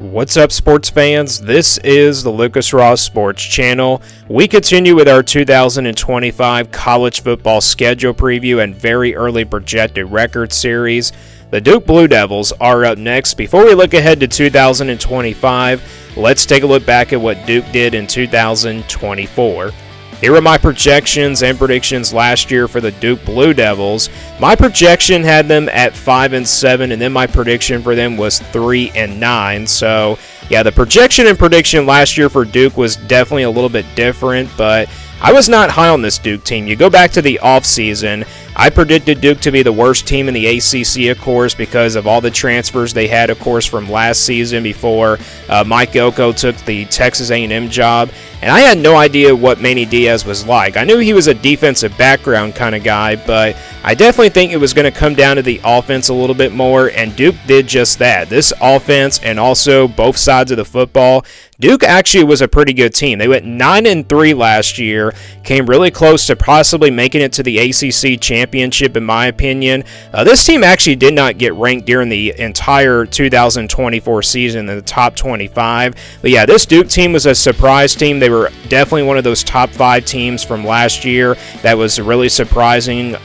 What's up, sports fans? This is the Lucas Ross Sports Channel. We continue with our 2025 college football schedule preview and very early projected record series. The Duke Blue Devils are up next. Before we look ahead to 2025, let's take a look back at what Duke did in 2024. Here are my projections and predictions last year for the Duke Blue Devils. My projection had them at 5-7, and then my prediction for them was 3-9. So, yeah, the projection and prediction last year for Duke was definitely a little bit different, but I was not high on this Duke team. You go back to the offseason, I predicted Duke to be the worst team in the ACC, of course, because of all the transfers they had, of course, from last season before Mike Elko took the Texas A&M job. And I had no idea what Manny Diaz was like. I knew he was a defensive background kind of guy, but I definitely think it was going to come down to the offense a little bit more, and Duke did just that. This offense and also both sides of the football, Duke actually was a pretty good team. They went 9-3 last year, came really close to possibly making it to the ACC championship, in my opinion. This team actually did not get ranked during the entire 2024 season in the top 25. But yeah, this Duke team was a surprise team. They were definitely one of those top 5 teams from last year. That was really surprising,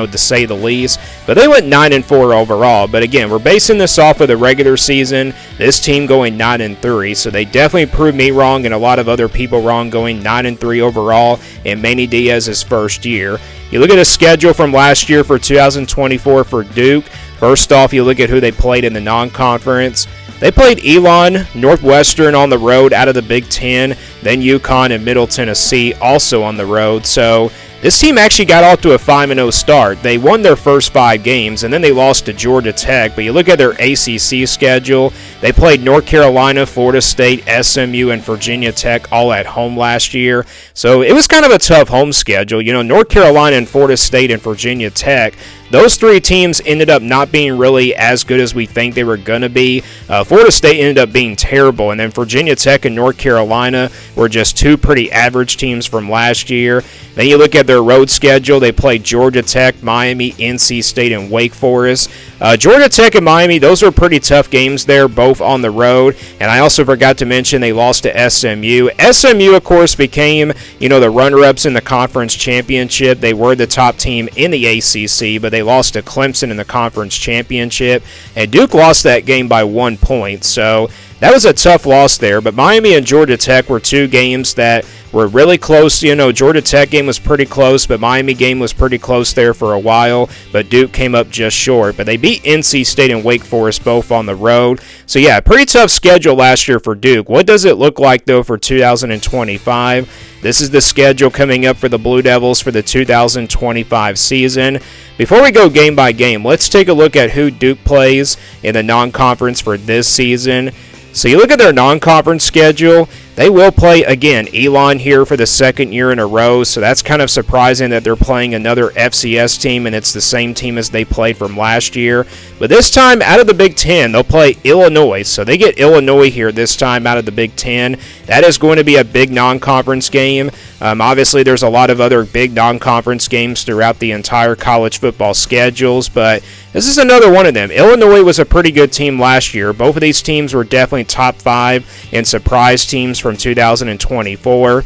to say the least. But they went 9-4 overall. But again, we're basing this off of the regular season. This team going 9-3, so they definitely proved me wrong and a lot of other people wrong, going 9-3 overall in Manny Diaz's first year. You look at the schedule from last year for 2024 for Duke. First off, you look at who they played in the non-conference. They played Elon, Northwestern on the road out of the Big Ten, then UConn and Middle Tennessee also on the road. So this team actually got off to a 5-0 start. They won their first 5 games, and then they lost to Georgia Tech. But you look at their ACC schedule, they played North Carolina, Florida State, SMU, and Virginia Tech all at home last year. So it was kind of a tough home schedule. North Carolina and Florida State and Virginia Tech, those 3 teams ended up not being really as good as we think they were going to be. Florida State ended up being terrible, and then Virginia Tech and North Carolina were just 2 pretty average teams from last year. Then you look at their road schedule. They played Georgia Tech, Miami, NC State, and Wake Forest. Georgia Tech and Miami, those were pretty tough games there, both on the road. And I also forgot to mention they lost to SMU. SMU, of course, became, the runner-ups in the conference championship. They were the top team in the ACC, but they lost to Clemson in the conference championship. And Duke lost that game by 1 point. So that was a tough loss there. But Miami and Georgia Tech were 2 games that were really close. Georgia Tech game was pretty close, but Miami game was pretty close there for a while. But Duke came up just short. But they beat NC State and Wake Forest both on the road. So yeah, pretty tough schedule last year for Duke. What does it look like, though, for 2025? This is the schedule coming up for the Blue Devils for the 2025 season. Before we go game by game, let's take a look at who Duke plays in the non-conference for this season. So you look at their non-conference schedule. They will play, again, Elon here for the second year in a row, so that's kind of surprising that they're playing another FCS team, and it's the same team as they played from last year. But this time, out of the Big Ten, they'll play Illinois, so they get Illinois here this time out of the Big Ten. That is going to be a big non-conference game. Obviously, there's a lot of other big non-conference games throughout the entire college football schedules, but this is another one of them. Illinois was a pretty good team last year. Both of these teams were definitely top 5 and surprise teams from 2024.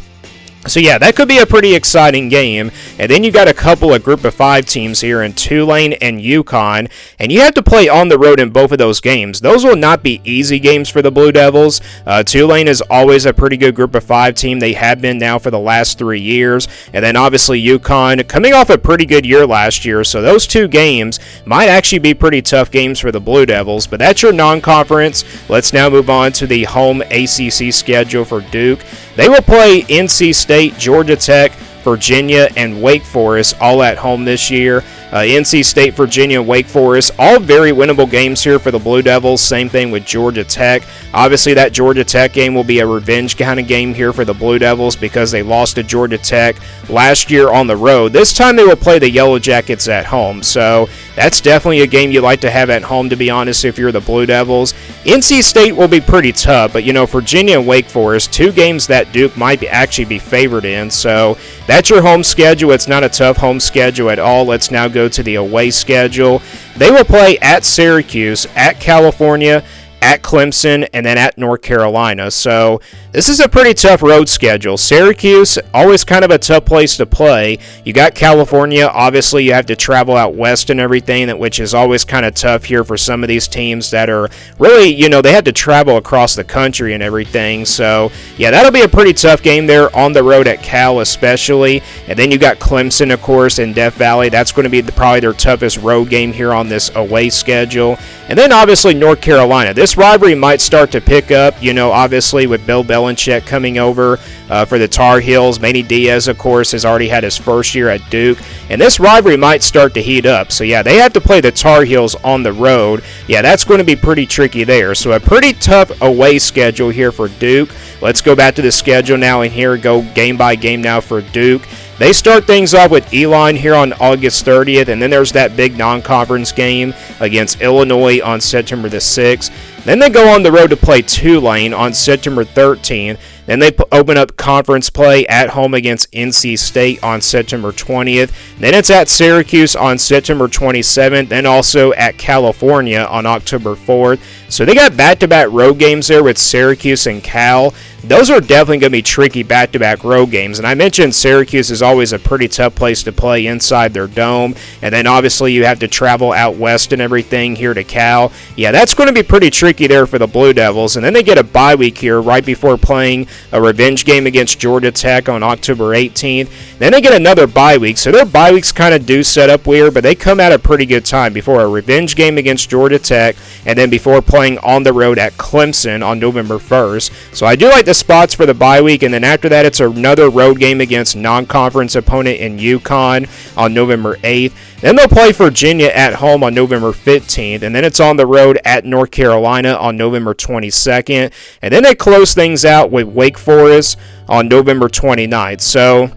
So yeah, that could be a pretty exciting game. And then you got a couple of group of 5 teams here in Tulane and UConn, and you have to play on the road in both of those games. Those will not be easy games for the Blue Devils. Tulane is always a pretty good group of 5 team. They have been now for the last 3 years. And then obviously UConn coming off a pretty good year last year. So those 2 games might actually be pretty tough games for the Blue Devils. But that's your non-conference. Let's now move on to the home ACC schedule for Duke. They will play NC State, Georgia Tech, Virginia, and Wake Forest all at home this year. NC State, Virginia, and Wake Forest, all very winnable games here for the Blue Devils. Same thing with Georgia Tech. Obviously, that Georgia Tech game will be a revenge kind of game here for the Blue Devils because they lost to Georgia Tech last year on the road. This time they will play the Yellow Jackets at home. So that's definitely a game you like to have at home, to be honest, if you're the Blue Devils. NC State will be pretty tough, but, Virginia and Wake Forest, 2 games that Duke might actually be favored in. So that's your home schedule. It's not a tough home schedule at all. Let's now go to the away schedule. They will play at Syracuse, at California, at Clemson, and then at North Carolina. So this is a pretty tough road schedule. Syracuse, always kind of a tough place to play. You got California. Obviously, you have to travel out west and everything, which is always kind of tough here for some of these teams that are really, they had to travel across the country and everything. So, yeah, that'll be a pretty tough game there on the road at Cal especially. And then you got Clemson, of course, in Death Valley. That's going to be probably their toughest road game here on this away schedule. And then, obviously, North Carolina. This rivalry might start to pick up, obviously with Bill Belichick coming over for the Tar Heels. Manny Diaz, of course, has already had his first year at Duke. And this rivalry might start to heat up. So, yeah, they have to play the Tar Heels on the road. Yeah, that's going to be pretty tricky there. So, a pretty tough away schedule here for Duke. Let's go back to the schedule now and here go game by game now for Duke. They start things off with Elon here on August 30th, and then there's that big non-conference game against Illinois on September the 6th. Then they go on the road to play Tulane on September 13th. Then they open up conference play at home against NC State on September 20th. Then it's at Syracuse on September 27th. Then also at California on October 4th. So they got back-to-back road games there with Syracuse and Cal. Those are definitely going to be tricky back-to-back road games. And I mentioned Syracuse is always a pretty tough place to play inside their dome. And then obviously you have to travel out west and everything here to Cal. Yeah, that's going to be pretty tricky there for the Blue Devils. And then they get a bye week here right before playing a revenge game against Georgia Tech on October 18th. Then they get another bye week. So their bye weeks kind of do set up weird, but they come at a pretty good time before a revenge game against Georgia Tech and then before playing on the road at Clemson on November 1st. So I do like the spots for the bye week, and then after that it's another road game against non-conference opponent in UConn on November 8th. Then they'll play Virginia at home on November 15th, and then it's on the road at North Carolina on November 22nd, and then they close things out with Wake Forest on November 29th. So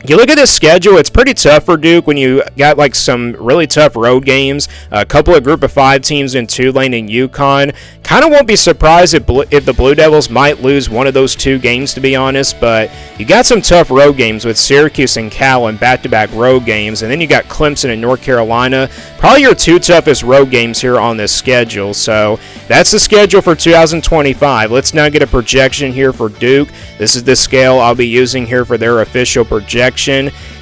you look at this schedule, it's pretty tough for Duke when you got like some really tough road games, a couple of group of 5 teams in Tulane and UConn. Kind of won't be surprised if the Blue Devils might lose one of those 2 games, to be honest, but you got some tough road games with Syracuse and Cal and back-to-back road games, and then you got Clemson and North Carolina, probably your 2 toughest road games here on this schedule. So that's the schedule for 2025. Let's now get a projection here for Duke. This is the scale I'll be using here for their official projection.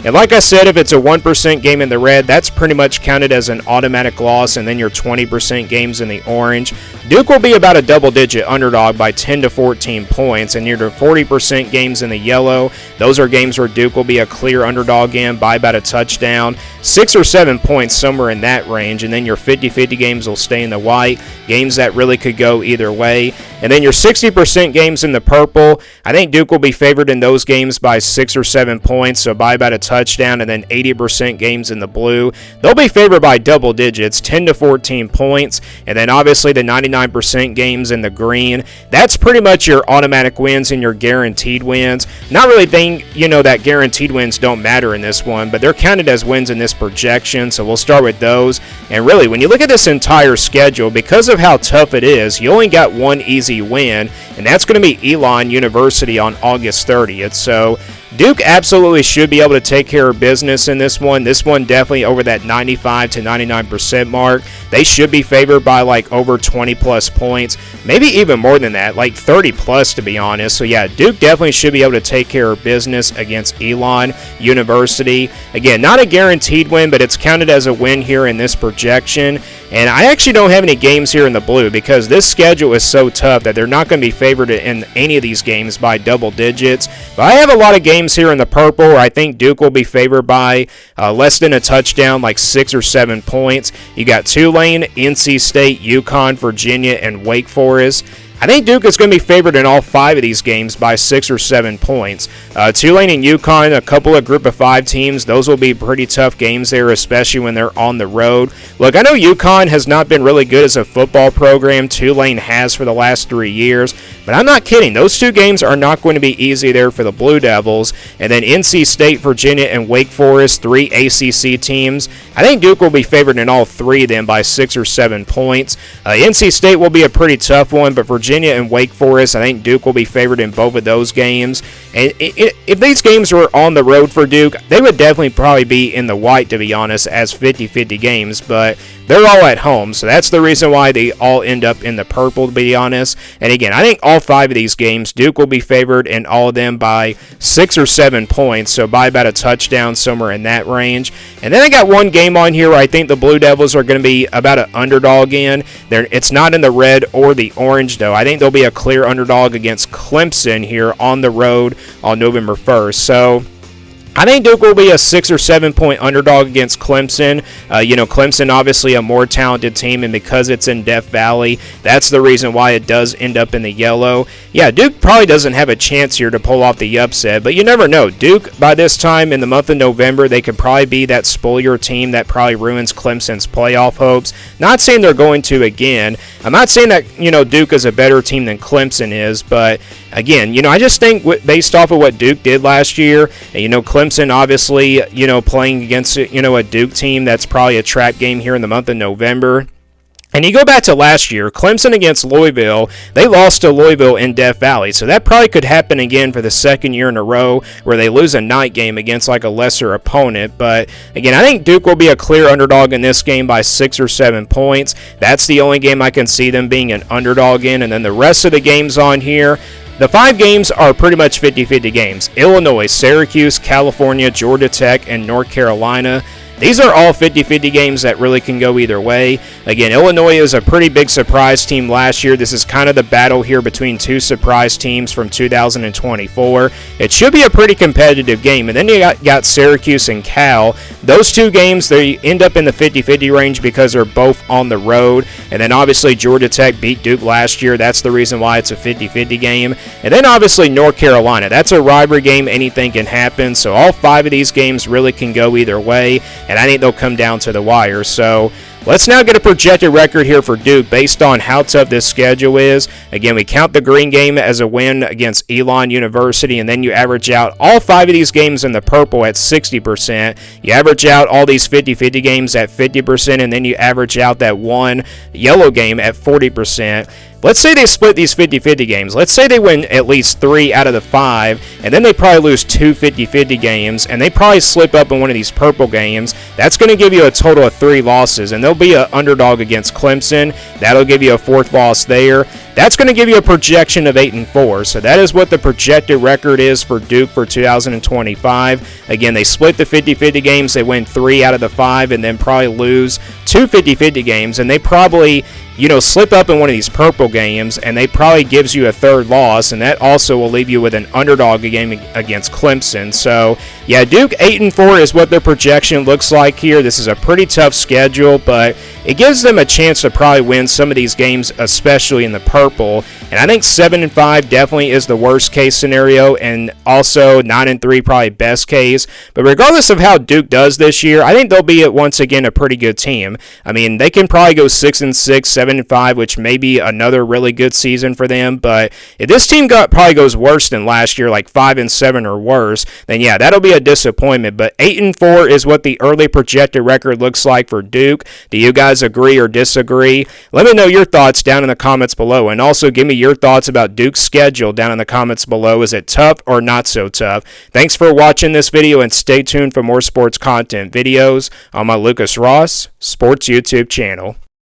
And like I said, if it's a 1% game in the red, that's pretty much counted as an automatic loss, and then your 20% games in the orange. Duke will be about a double-digit underdog by 10 to 14 points, and your 40% games in the yellow, those are games where Duke will be a clear underdog in by about a touchdown, 6 or 7 points, somewhere in that range, and then your 50-50 games will stay in the white, games that really could go either way. And then your 60% games in the purple, I think Duke will be favored in those games by 6 or 7 points, so by about a touchdown. And then 80% games in the blue, they'll be favored by double digits, 10 to 14 points. And then obviously the 99% games in the green, that's pretty much your automatic wins and your guaranteed wins. Not really think, that guaranteed wins don't matter in this one, but they're counted as wins in this projection, so we'll start with those. And really, when you look at this entire schedule, because of how tough it is, you only got one easy win, and that's going to be Elon University on August 30th. So Duke absolutely should be able to take care of business in this one. This one definitely over that 95 to 99% mark. They should be favored by like over 20 plus points, maybe even more than that, like 30 plus to be honest. So yeah, Duke definitely should be able to take care of business against Elon University. Again, not a guaranteed win, but it's counted as a win here in this projection. And I actually don't have any games here in the blue because this schedule is so tough that they're not going to be favored in any of these games by double digits. But I have a lot of games here in the purple where I think Duke will be favored by less than a touchdown, like 6 or 7 points. You got Tulane, NC State, UConn, Virginia, and Wake Forest. I think Duke is going to be favored in all 5 of these games by 6 or 7 points. Tulane and UConn, a couple of group of 5 teams, those will be pretty tough games there, especially when they're on the road. Look, I know UConn has not been really good as a football program. Tulane has for the last 3 years, but I'm not kidding. Those 2 games are not going to be easy there for the Blue Devils. And then NC State, Virginia, and Wake Forest, 3 ACC teams. I think Duke will be favored in all 3 of them by 6 or 7 points. NC State will be a pretty tough one, but Virginia and Wake Forest, I think Duke will be favored in both of those games. And if these games were on the road for Duke, they would definitely probably be in the white, to be honest, as 50-50 games. But they're all at home, so that's the reason why they all end up in the purple, to be honest. And again, I think all 5 of these games, Duke will be favored in all of them by 6 or 7 points, so by about a touchdown, somewhere in that range. And then I got one game on here where I think the Blue Devils are going to be about an underdog in. It's not in the red or the orange, though. I think they'll be a clear underdog against Clemson here on the road on November 1st. So I think Duke will be a 6 or 7 point underdog against Clemson. Clemson obviously a more talented team, and because it's in Death Valley, that's the reason why it does end up in the yellow. Yeah, Duke probably doesn't have a chance here to pull off the upset, but you never know. Duke, by this time in the month of November, they could probably be that spoiler team that probably ruins Clemson's playoff hopes. Not saying they're going to again. I'm not saying that, Duke is a better team than Clemson is, but again, I just think based off of what Duke did last year, and, Clemson obviously, playing against, a Duke team that's probably a trap game here in the month of November. And you go back to last year, Clemson against Louisville, they lost to Louisville in Death Valley. So that probably could happen again for the second year in a row where they lose a night game against like a lesser opponent. But again, I think Duke will be a clear underdog in this game by 6 or 7 points. That's the only game I can see them being an underdog in. And then the rest of the games on here, the 5 games are pretty much 50-50 games. Illinois, Syracuse, California, Georgia Tech, and North Carolina. These are all 50-50 games that really can go either way. Again, Illinois is a pretty big surprise team last year. This is kind of the battle here between 2 surprise teams from 2024. It should be a pretty competitive game. And then you got Syracuse and Cal. Those 2 games, they end up in the 50-50 range because they're both on the road. And then obviously Georgia Tech beat Duke last year. That's the reason why it's a 50-50 game. And then obviously North Carolina. That's a rivalry game. Anything can happen. So all 5 of these games really can go either way. And I think they'll come down to the wire. So let's now get a projected record here for Duke based on how tough this schedule is. Again, we count the green game as a win against Elon University, and then you average out all 5 of these games in the purple at 60%. You average out all these 50-50 games at 50%, and then you average out that one yellow game at 40%. Let's say they split these 50-50 games. Let's say they win at least 3 out of the 5, and then they probably lose 2 50-50 games, and they probably slip up in one of these purple games. That's going to give you a total of 3 losses, and they'll be an underdog against Clemson. That'll give you a 4th loss there. That's going to give you a projection of 8-4. So that is what the projected record is for Duke for 2025. Again, they split the 50-50 games. They win 3 out of the 5, and then probably lose 2 50-50 games, and they probably slip up in one of these purple games, and they probably gives you a 3rd loss, and that also will leave you with an underdog game against Clemson. So, yeah, Duke 8-4 is what their projection looks like here. This is a pretty tough schedule, but it gives them a chance to probably win some of these games, especially in the purple. And I think 7-5 definitely is the worst case scenario, and also 9-3 probably best case. But regardless of how Duke does this year, I think they'll be once again a pretty good team. I mean, they can probably go 6-6, 7-5, which may be another really good season for them. But if this team probably goes worse than last year, like 5-7 or worse, then yeah, that'll be a disappointment. But 8-4 is what the early projected record looks like for Duke. Do you guys agree or disagree? Let me know your thoughts down in the comments below, and also give me your thoughts about Duke's schedule down in the comments below. Is it tough or not so tough? Thanks for watching this video, and stay tuned for more sports content videos on my Lucas Ross Sports YouTube channel.